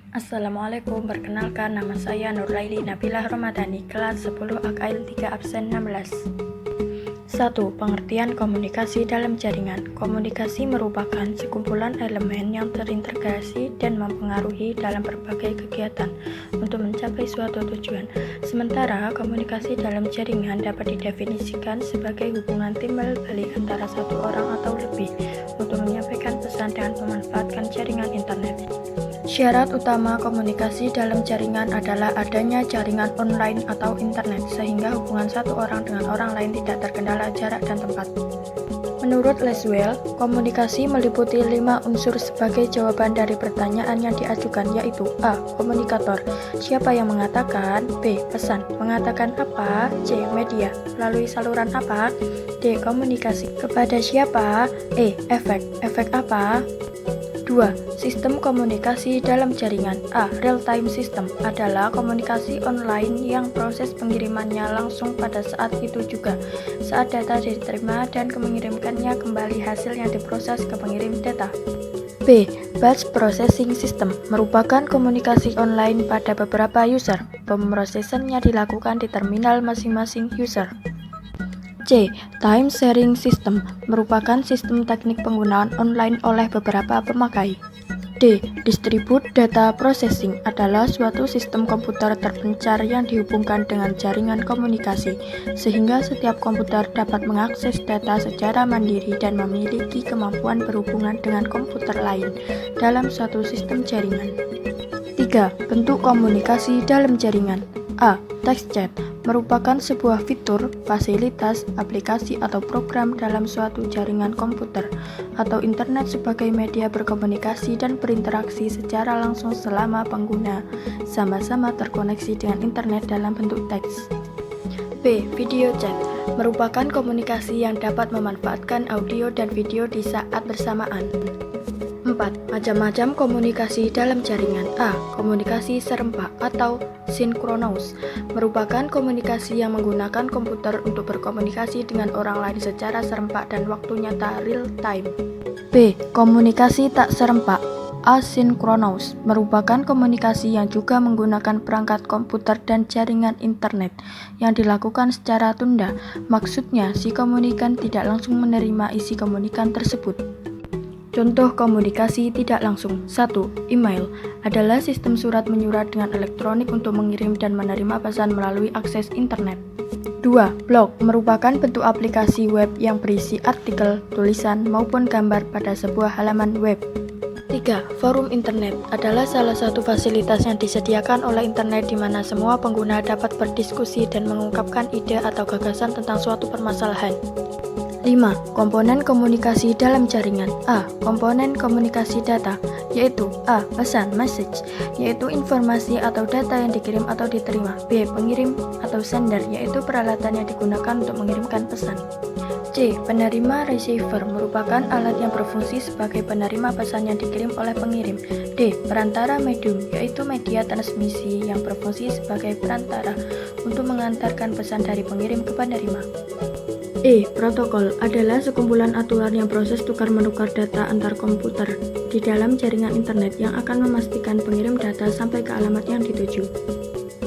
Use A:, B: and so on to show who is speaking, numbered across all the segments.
A: Assalamualaikum, perkenalkan nama saya Nurlaili Nabilah Ramadhani, kelas 10 AKIL 3 absen 16. 1. Pengertian komunikasi dalam jaringan. Komunikasi merupakan sekumpulan elemen yang terintegrasi dan mempengaruhi dalam berbagai kegiatan untuk mencapai suatu tujuan. Sementara komunikasi dalam jaringan dapat didefinisikan sebagai hubungan timbal balik antara satu orang atau lebih untuk menyampaikan pesan dengan memanfaatkan jaringan internet. Syarat utama komunikasi dalam jaringan adalah adanya jaringan online atau internet, sehingga hubungan satu orang dengan orang lain tidak terkendala jarak dan tempat. Menurut Laswell, komunikasi meliputi 5 unsur sebagai jawaban dari pertanyaan yang diajukan, yaitu A. Komunikator, siapa yang mengatakan. B. Pesan, mengatakan apa. C. Media, melalui saluran apa. D. Komunikasi, kepada siapa. E. Efek, efek apa. 2. Sistem komunikasi dalam jaringan. A. Real-time system adalah komunikasi online yang proses pengirimannya langsung pada saat itu juga, saat data diterima dan mengirimkannya kembali hasil yang diproses ke pengirim data. B. Batch processing system merupakan komunikasi online pada beberapa user. Pemrosesannya dilakukan di terminal masing-masing user. C. Time sharing system merupakan sistem teknik penggunaan online oleh beberapa pemakai. D. Distribute data processing adalah suatu sistem komputer terpencar yang dihubungkan dengan jaringan komunikasi, sehingga setiap komputer dapat mengakses data secara mandiri dan memiliki kemampuan berhubungan dengan komputer lain dalam suatu sistem jaringan. 3. Bentuk komunikasi dalam jaringan. A. Text chat merupakan sebuah fitur, fasilitas, aplikasi atau program dalam suatu jaringan komputer atau internet sebagai media berkomunikasi dan berinteraksi secara langsung selama pengguna sama-sama terkoneksi dengan internet dalam bentuk teks. B. Video chat merupakan komunikasi yang dapat memanfaatkan audio dan video di saat bersamaan. 4. Macam-macam komunikasi dalam jaringan. A. Komunikasi serempak atau sinkronous merupakan komunikasi yang menggunakan komputer untuk berkomunikasi dengan orang lain secara serempak dan waktu nyata real time. B. Komunikasi tak serempak asinkronous merupakan komunikasi yang juga menggunakan perangkat komputer dan jaringan internet yang dilakukan secara tunda. Maksudnya, si komunikan tidak langsung menerima isi komunikan tersebut. Contoh komunikasi tidak langsung. 1. Email adalah sistem surat menyurat dengan elektronik untuk mengirim dan menerima pesan melalui akses internet. 2. Blog merupakan bentuk aplikasi web yang berisi artikel, tulisan, maupun gambar pada sebuah halaman web. 3. Forum internet adalah salah satu fasilitas yang disediakan oleh internet di mana semua pengguna dapat berdiskusi dan mengungkapkan ide atau gagasan tentang suatu permasalahan. 5. Komponen komunikasi dalam jaringan. A. Komponen komunikasi data, yaitu A. Pesan, message, yaitu informasi atau data yang dikirim atau diterima. B. Pengirim atau sender, yaitu peralatan yang digunakan untuk mengirimkan pesan. C. Penerima receiver merupakan alat yang berfungsi sebagai penerima pesan yang dikirim oleh pengirim. D. Perantara medium, yaitu media transmisi yang berfungsi sebagai perantara untuk mengantarkan pesan dari pengirim ke penerima. E. Protokol adalah sekumpulan aturan yang proses tukar-menukar data antar komputer di dalam jaringan internet yang akan memastikan pengirim data sampai ke alamat yang dituju.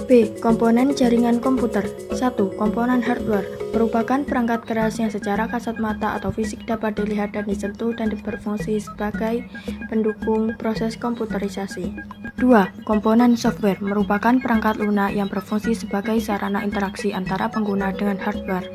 A: B. Komponen jaringan komputer. 1. Komponen hardware merupakan perangkat keras yang secara kasat mata atau fisik dapat dilihat dan disentuh dan berfungsi sebagai pendukung proses komputerisasi. 2. Komponen software merupakan perangkat lunak yang berfungsi sebagai sarana interaksi antara pengguna dengan hardware.